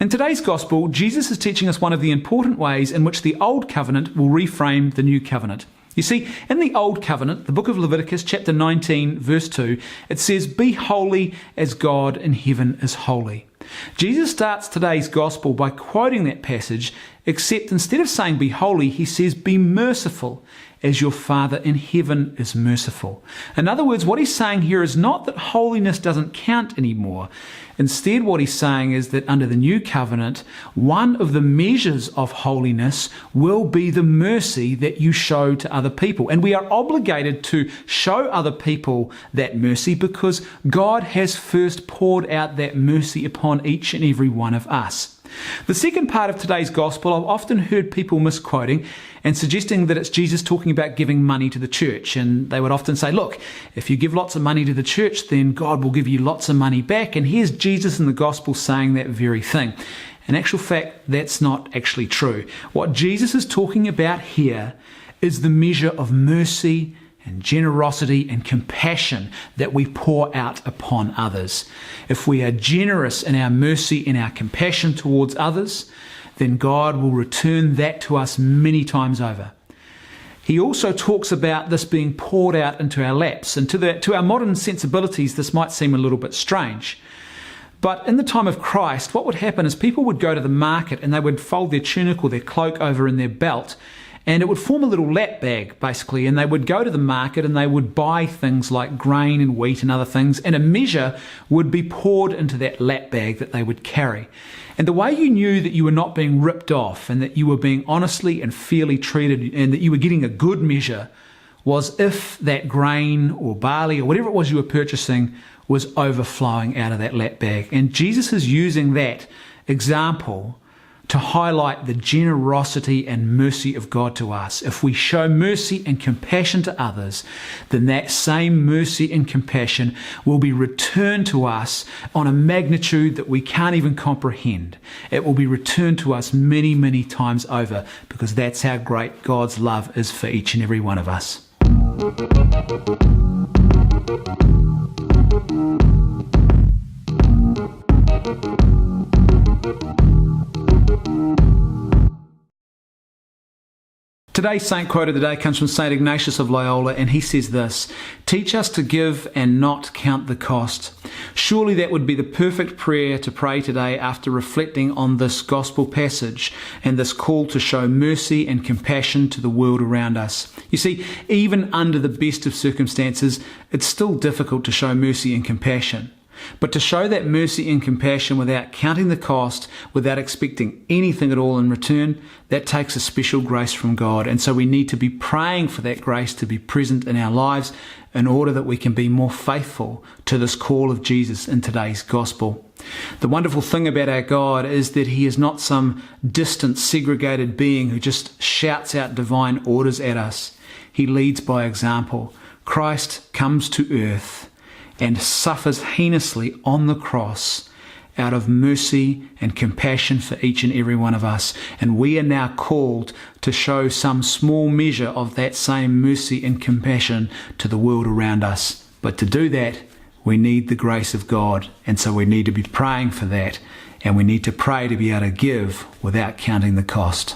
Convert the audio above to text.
In today's Gospel, Jesus is teaching us one of the important ways in which the Old Covenant will reframe the New Covenant. You see, in the Old Covenant, the book of Leviticus, chapter 19, verse 2, it says, "Be holy as God in heaven is holy." Jesus starts today's Gospel by quoting that passage, except instead of saying be holy, he says be merciful as your Father in heaven is merciful. In other words, what he's saying here is not that holiness doesn't count anymore. Instead, what he's saying is that under the new covenant, one of the measures of holiness will be the mercy that you show to other people. And we are obligated to show other people that mercy because God has first poured out that mercy upon each and every one of us. The second part of today's gospel, I've often heard people misquoting and suggesting that it's Jesus talking about giving money to the church. And they would often say, look, if you give lots of money to the church, then God will give you lots of money back. And here's Jesus in the gospel saying that very thing. In actual fact, that's not actually true. What Jesus is talking about here is the measure of mercy and generosity and compassion that we pour out upon others. If we are generous in our mercy and our compassion towards others, then God will return that to us many times over. He also talks about this being poured out into our laps, and to our modern sensibilities, this might seem a little bit strange. But in the time of Christ, what would happen is people would go to the market and they would fold their tunic or their cloak over in their belt, and it would form a little lap bag, basically, and they would go to the market and they would buy things like grain and wheat and other things, and a measure would be poured into that lap bag that they would carry. And the way you knew that you were not being ripped off and that you were being honestly and fairly treated and that you were getting a good measure was if that grain or barley or whatever it was you were purchasing was overflowing out of that lap bag. And Jesus is using that example to highlight the generosity and mercy of God to us. If we show mercy and compassion to others, then that same mercy and compassion will be returned to us on a magnitude that we can't even comprehend. It will be returned to us many, many times over, because that's how great God's love is for each and every one of us. Today's saint quote of the day comes from Saint Ignatius of Loyola, and he says this: "Teach us to give and not count the cost." Surely that would be the perfect prayer to pray today after reflecting on this gospel passage and this call to show mercy and compassion to the world around us. You see, even under the best of circumstances, it's still difficult to show mercy and compassion. But to show that mercy and compassion without counting the cost, without expecting anything at all in return, that takes a special grace from God. And so we need to be praying for that grace to be present in our lives in order that we can be more faithful to this call of Jesus in today's gospel. The wonderful thing about our God is that he is not some distant, segregated being who just shouts out divine orders at us. He leads by example. Christ comes to earth and suffers heinously on the cross out of mercy and compassion for each and every one of us. And we are now called to show some small measure of that same mercy and compassion to the world around us. But to do that, we need the grace of God. And so we need to be praying for that. And we need to pray to be able to give without counting the cost.